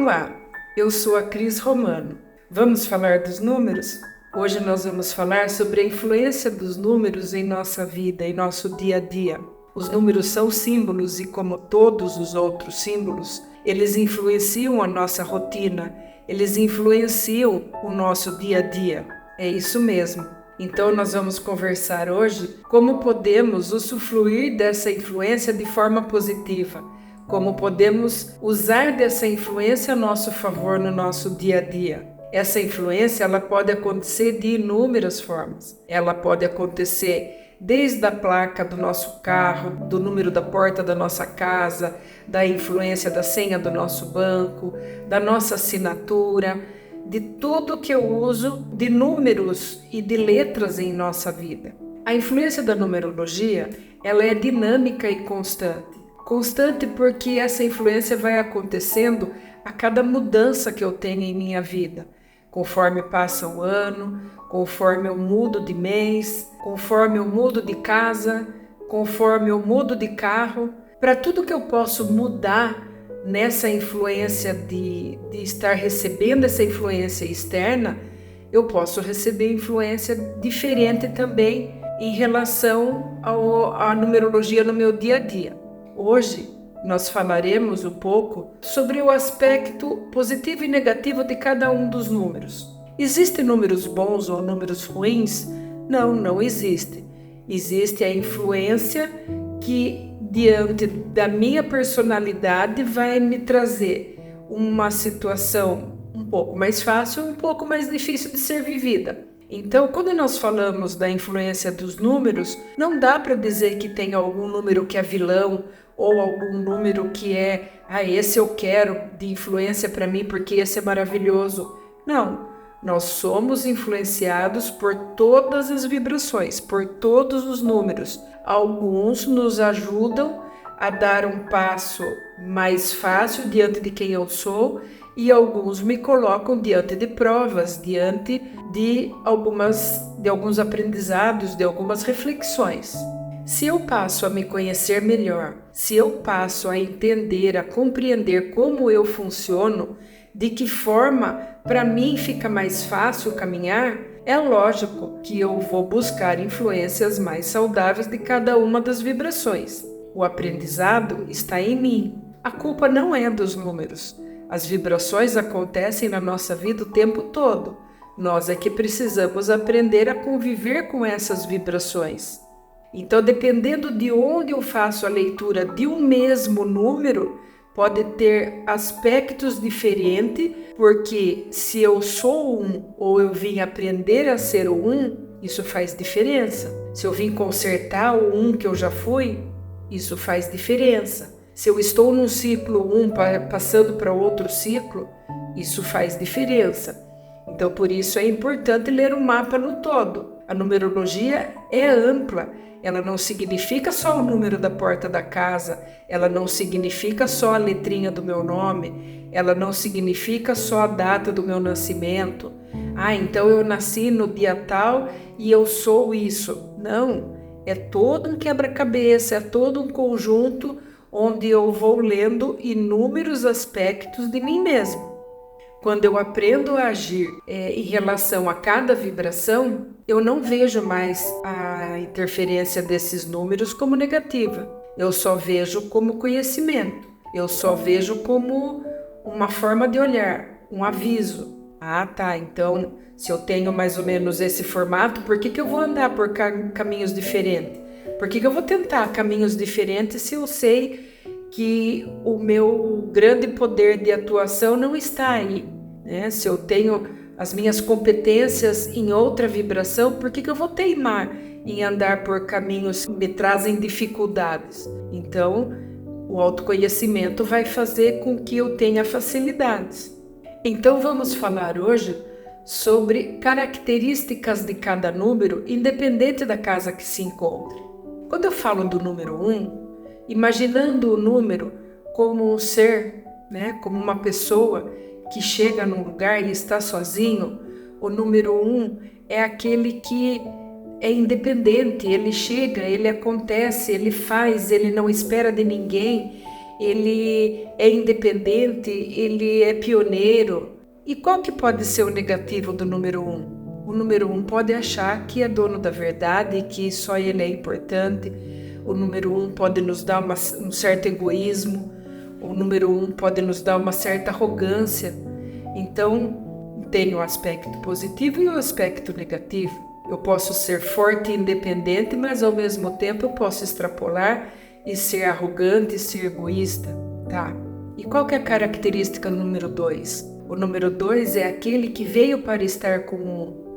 Olá, eu sou a Cris Romano. Vamos falar dos números? Hoje nós vamos falar sobre a influência dos números em nossa vida, em nosso dia a dia. Os números são símbolos e, como todos os outros símbolos, eles influenciam a nossa rotina, eles influenciam o nosso dia a dia. É isso mesmo. Então nós vamos conversar hoje como podemos usufruir dessa influência de forma positiva. Como podemos usar dessa influência a nosso favor no nosso dia a dia. Essa influência ela pode acontecer de inúmeras formas. Ela pode acontecer desde a placa do nosso carro, do número da porta da nossa casa, da influência da senha do nosso banco, da nossa assinatura, de tudo que eu uso de números e de letras em nossa vida. A influência da numerologia ela é dinâmica e constante. Constante porque essa influência vai acontecendo a cada mudança que eu tenho em minha vida. Conforme passa o ano, conforme eu mudo de mês, conforme eu mudo de casa, conforme eu mudo de carro. Para tudo que eu posso mudar nessa influência de estar recebendo essa influência externa, eu posso receber influência diferente também em relação à numerologia no meu dia a dia. Hoje nós falaremos um pouco sobre o aspecto positivo e negativo de cada um dos números. Existem números bons ou números ruins? Não, não existe. Existe a influência que, diante da minha personalidade, vai me trazer uma situação um pouco mais fácil, um pouco mais difícil de ser vivida. Então, quando nós falamos da influência dos números, não dá para dizer que tem algum número que é vilão ou algum número que é, esse eu quero de influência para mim porque esse é maravilhoso. Não, nós somos influenciados por todas as vibrações, por todos os números. Alguns nos ajudam a dar um passo mais fácil diante de quem eu sou e alguns me colocam diante de provas, diante de alguns aprendizados, de algumas reflexões. Se eu passo a me conhecer melhor, se eu passo a entender, a compreender como eu funciono, de que forma para mim fica mais fácil caminhar, é lógico que eu vou buscar influências mais saudáveis de cada uma das vibrações. O aprendizado está em mim. A culpa não é dos números. As vibrações acontecem na nossa vida o tempo todo. Nós é que precisamos aprender a conviver com essas vibrações. Então, dependendo de onde eu faço a leitura de um mesmo número, pode ter aspectos diferentes, porque se eu sou um ou eu vim aprender a ser o um, isso faz diferença. Se eu vim consertar o um que eu já fui, isso faz diferença. Se eu estou num ciclo 1 passando para outro ciclo, isso faz diferença. Então, por isso é importante ler o mapa no todo. A numerologia é ampla. Ela não significa só o número da porta da casa, ela não significa só a letrinha do meu nome, ela não significa só a data do meu nascimento. Então eu nasci no dia tal e eu sou isso. Não, é todo um quebra-cabeça, é todo um conjunto onde eu vou lendo inúmeros aspectos de mim mesmo. Quando eu aprendo a agir em relação a cada vibração, eu não vejo mais a interferência desses números como negativa. Eu só vejo como conhecimento. Eu só vejo como uma forma de olhar, um aviso. Então se eu tenho mais ou menos esse formato, por que eu vou andar por caminhos diferentes? Por que eu vou tentar caminhos diferentes se eu sei que o meu grande poder de atuação não está aí, né? Se eu tenho as minhas competências em outra vibração, por que eu vou teimar em andar por caminhos que me trazem dificuldades? Então, o autoconhecimento vai fazer com que eu tenha facilidades. Então, vamos falar hoje sobre características de cada número, independente da casa que se encontre. Quando eu falo do número 1, imaginando o número como um ser, né, como uma pessoa que chega num lugar e está sozinho, o número 1 é aquele que é independente, ele chega, ele acontece, ele faz, ele não espera de ninguém, ele é independente, ele é pioneiro. E qual que pode ser o negativo do número 1? O número 1 pode achar que é dono da verdade, que só ele é importante. O número 1 pode nos dar um certo egoísmo. O número 1 pode nos dar uma certa arrogância. Então, tem o aspecto positivo e o aspecto negativo. Eu posso ser forte e independente, mas ao mesmo tempo eu posso extrapolar e ser arrogante e ser egoísta, tá? E qual que é a característica do número 2? O número 2 é aquele que veio para estar com o 1.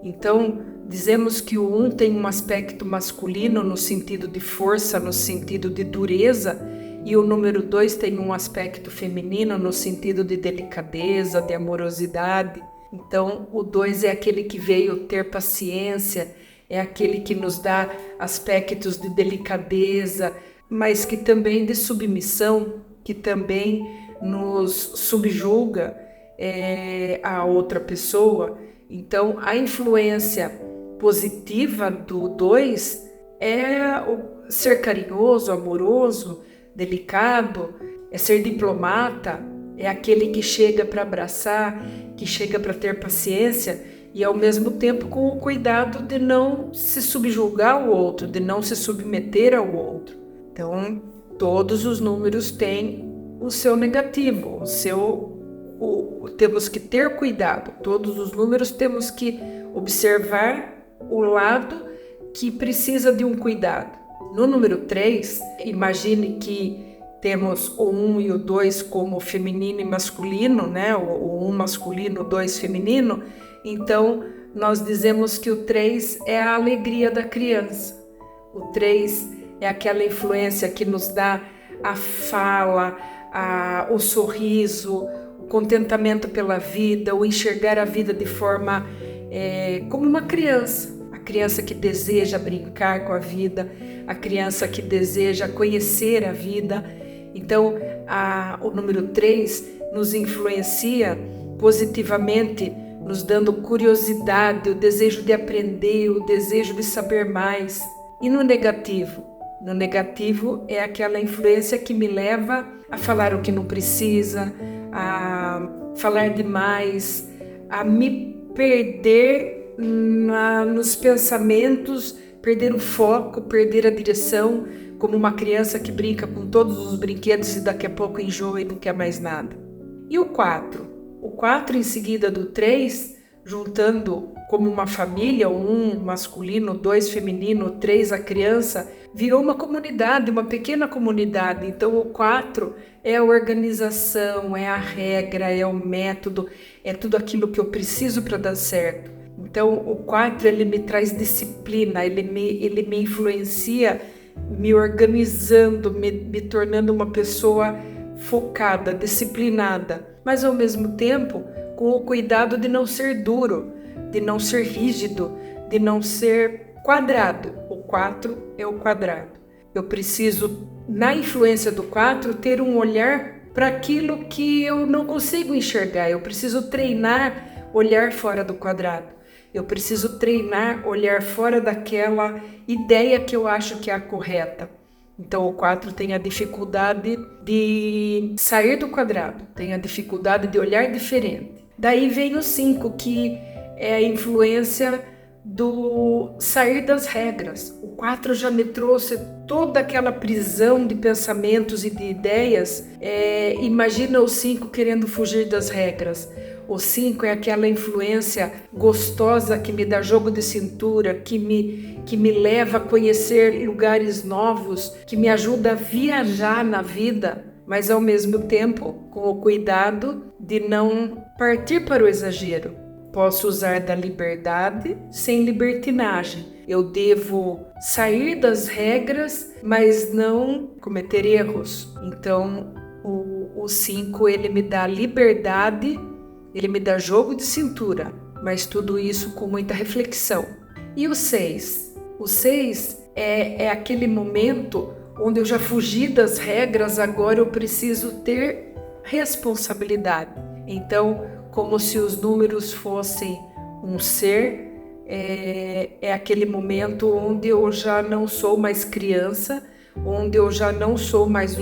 Então, dizemos que o 1 tem um aspecto masculino no sentido de força, no sentido de dureza, e o número 2 tem um aspecto feminino no sentido de delicadeza, de amorosidade. Então, o 2 é aquele que veio ter paciência, é aquele que nos dá aspectos de delicadeza, mas que também de submissão, que também nos subjuga a outra pessoa. Então, a influência positiva do 2 é ser carinhoso, amoroso, delicado, é ser diplomata, é aquele que chega para abraçar, que chega para ter paciência e ao mesmo tempo com o cuidado de não se subjugar ao outro, de não se submeter ao outro. Então, todos os números têm o seu negativo, temos que ter cuidado. Todos os números temos que observar o lado que precisa de um cuidado. No número 3, imagine que temos o 1 e o 2 como feminino e masculino, né? O 1 masculino, o 2 feminino. Então, nós dizemos que o 3 é a alegria da criança. O 3 é aquela influência que nos dá a fala, o sorriso, o contentamento pela vida, o enxergar a vida de forma como uma criança. A criança que deseja brincar com a vida, a criança que deseja conhecer a vida. Então, o número 3 nos influencia positivamente, nos dando curiosidade, o desejo de aprender, o desejo de saber mais. E no negativo? No negativo é aquela influência que me leva a falar o que não precisa, a falar demais, a me perder nos pensamentos, perder o foco, perder a direção, como uma criança que brinca com todos os brinquedos e daqui a pouco enjoa e não quer mais nada. E o 4? O 4 em seguida do 3, juntando como uma família, 1 masculino, 2 feminino, 3 a criança, virou uma comunidade, uma pequena comunidade. Então o 4 é a organização, é a regra, é o método, é tudo aquilo que eu preciso para dar certo. Então o 4 ele me traz disciplina, ele me influencia, me organizando, me tornando uma pessoa focada, disciplinada, mas ao mesmo tempo com o cuidado de não ser duro, de não ser rígido, de não ser quadrado. O 4 é o quadrado. Eu preciso, na influência do 4, ter um olhar para aquilo que eu não consigo enxergar. Eu preciso treinar olhar fora do quadrado. Eu preciso treinar olhar fora daquela ideia que eu acho que é a correta. Então o 4 tem a dificuldade de sair do quadrado, tem a dificuldade de olhar diferente. Daí vem o 5, que é a influência do sair das regras. O 4 já me trouxe toda aquela prisão de pensamentos e de ideias. Imagina o 5 querendo fugir das regras. O 5 é aquela influência gostosa que me dá jogo de cintura, que me leva a conhecer lugares novos, que me ajuda a viajar na vida, mas ao mesmo tempo com o cuidado de não partir para o exagero. Posso usar da liberdade sem libertinagem. Eu devo sair das regras, mas não cometer erros. Então, o 5 ele me dá liberdade, ele me dá jogo de cintura, mas tudo isso com muita reflexão. E o 6? O 6 é aquele momento onde eu já fugi das regras, agora eu preciso ter responsabilidade. Então, como se os números fossem um ser, é aquele momento onde eu já não sou mais criança, onde eu já não sou mais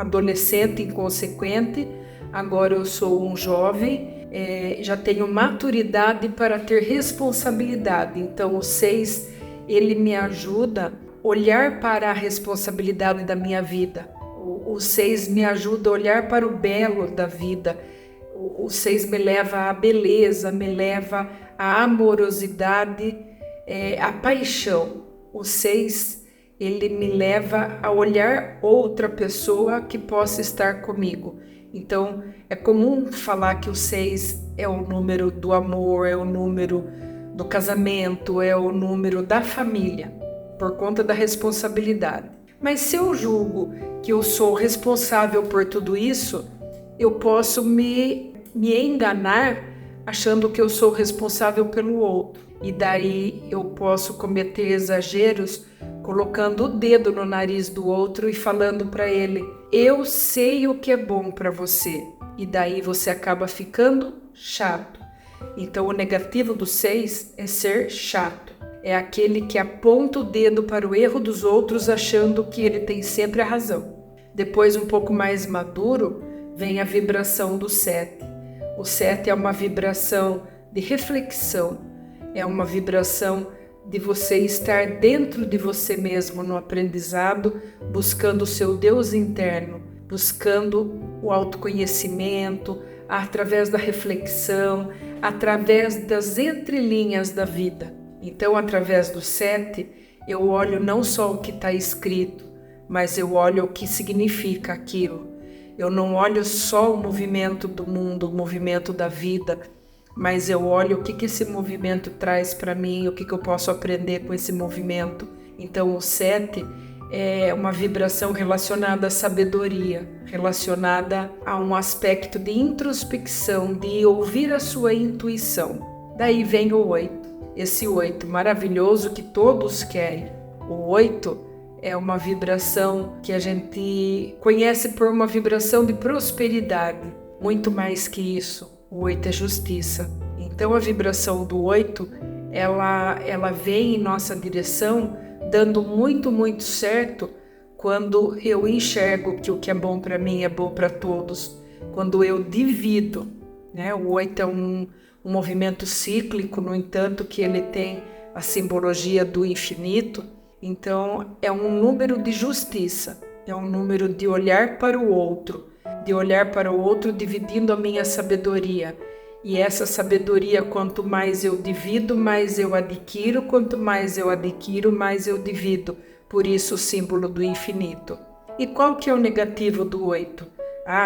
adolescente inconsequente, agora eu sou um jovem, já tenho maturidade para ter responsabilidade. Então o 6, ele me ajuda a olhar para a responsabilidade da minha vida. O 6 me ajuda a olhar para o belo da vida. O 6 me leva à beleza, me leva à amorosidade, à paixão. O 6, ele me leva a olhar outra pessoa que possa estar comigo. Então, é comum falar que o 6 é o número do amor, é o número do casamento, é o número da família, por conta da responsabilidade. Mas se eu julgo que eu sou responsável por tudo isso, eu posso me enganar achando que eu sou responsável pelo outro. E daí eu posso cometer exageros colocando o dedo no nariz do outro e falando para ele: eu sei o que é bom para você. E daí você acaba ficando chato. Então o negativo do 6 é ser chato. É aquele que aponta o dedo para o erro dos outros achando que ele tem sempre a razão. Depois, um pouco mais maduro, vem a vibração do 7. O 7 é uma vibração de reflexão, é uma vibração de você estar dentro de você mesmo no aprendizado, buscando o seu Deus interno, buscando o autoconhecimento, através da reflexão, através das entrelinhas da vida. Então, através do 7, eu olho não só o que está escrito, mas eu olho o que significa aquilo. Eu não olho só o movimento do mundo, o movimento da vida, mas eu olho o que esse movimento traz para mim, o que eu posso aprender com esse movimento. Então, o 7 é uma vibração relacionada à sabedoria, relacionada a um aspecto de introspecção, de ouvir a sua intuição. Daí vem o 8. Esse 8 maravilhoso que todos querem. O 8 é uma vibração que a gente conhece por uma vibração de prosperidade. Muito mais que isso, o 8 é justiça. Então a vibração do 8, ela vem em nossa direção, dando muito, muito certo quando eu enxergo que o que é bom para mim é bom para todos. Quando eu divido, né? O 8 é um movimento cíclico, no entanto que ele tem a simbologia do infinito. Então é um número de justiça, é um número de olhar para o outro, dividindo a minha sabedoria. E essa sabedoria, quanto mais eu divido, mais eu adquiro, quanto mais eu adquiro, mais eu divido. Por isso o símbolo do infinito. E qual que é o negativo do 8?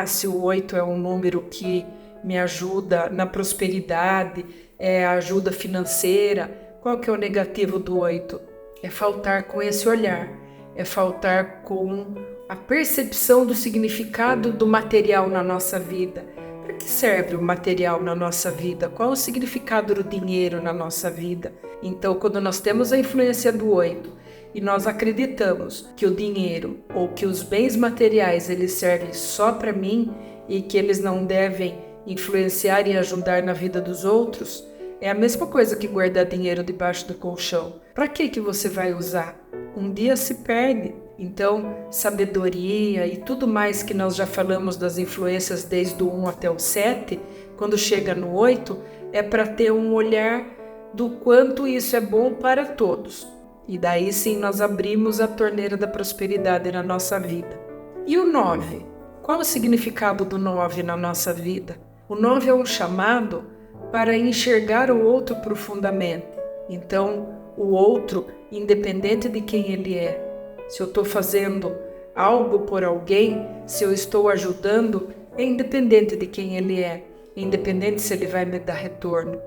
Se o 8 é um número que me ajuda na prosperidade, é ajuda financeira, qual que é o negativo do 8? É faltar com esse olhar, é faltar com a percepção do significado do material na nossa vida. Para que serve o material na nossa vida? Qual o significado do dinheiro na nossa vida? Então, quando nós temos a influência do 8 e nós acreditamos que o dinheiro ou que os bens materiais eles servem só para mim e que eles não devem influenciar e ajudar na vida dos outros, é a mesma coisa que guardar dinheiro debaixo do colchão. Para que você vai usar? Um dia se perde. Então, sabedoria e tudo mais que nós já falamos das influências desde o 1 até o 7, quando chega no 8, é para ter um olhar do quanto isso é bom para todos. E daí sim nós abrimos a torneira da prosperidade na nossa vida. E o 9? Qual o significado do 9 na nossa vida? O 9 é um chamado para enxergar o outro profundamente. Então, o outro, independente de quem ele é, se eu estou fazendo algo por alguém, se eu estou ajudando, é independente de quem ele é independente se ele vai me dar retorno,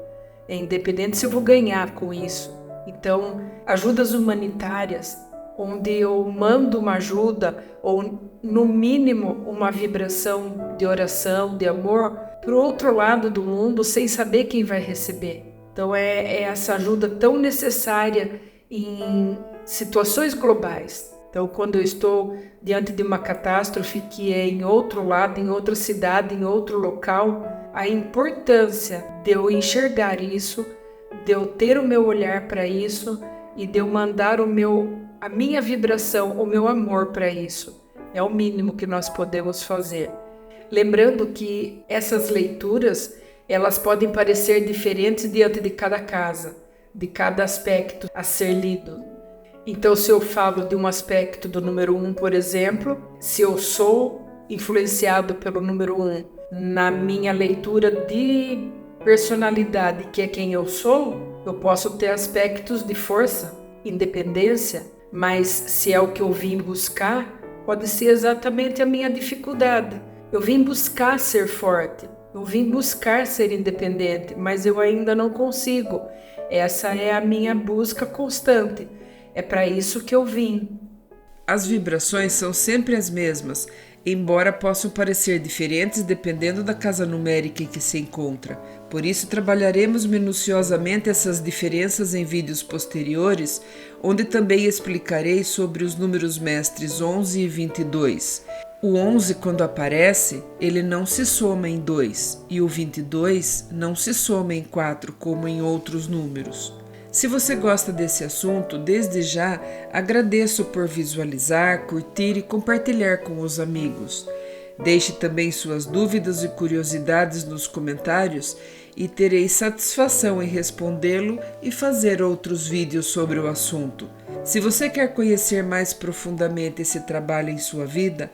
é independente se eu vou ganhar com isso. Então, ajudas humanitárias, onde eu mando uma ajuda ou, no mínimo, uma vibração de oração, de amor, para o outro lado do mundo, sem saber quem vai receber. Então, é essa ajuda tão necessária em situações globais. Então, quando eu estou diante de uma catástrofe que é em outro lado, em outra cidade, em outro local, a importância de eu enxergar isso, de eu ter o meu olhar para isso e de eu mandar a minha vibração, o meu amor para isso. É o mínimo que nós podemos fazer. Lembrando que essas leituras, elas podem parecer diferentes diante de cada casa, de cada aspecto a ser lido. Então, se eu falo de um aspecto do número 1, por exemplo, se eu sou influenciado pelo número 1 na minha leitura de personalidade, que é quem eu sou, eu posso ter aspectos de força, independência, mas se é o que eu vim buscar, pode ser exatamente a minha dificuldade. Eu vim buscar ser forte, eu vim buscar ser independente, mas eu ainda não consigo. Essa é a minha busca constante. É para isso que eu vim. As vibrações são sempre as mesmas, embora possam parecer diferentes dependendo da casa numérica em que se encontra. Por isso, trabalharemos minuciosamente essas diferenças em vídeos posteriores, onde também explicarei sobre os números mestres 11 e 22. O 11, quando aparece, ele não se soma em 2, e o 22 não se soma em 4, como em outros números. Se você gosta desse assunto, desde já agradeço por visualizar, curtir e compartilhar com os amigos. Deixe também suas dúvidas e curiosidades nos comentários e terei satisfação em respondê-lo e fazer outros vídeos sobre o assunto. Se você quer conhecer mais profundamente esse trabalho em sua vida,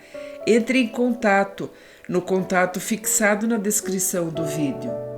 entre em contato no contato fixado na descrição do vídeo.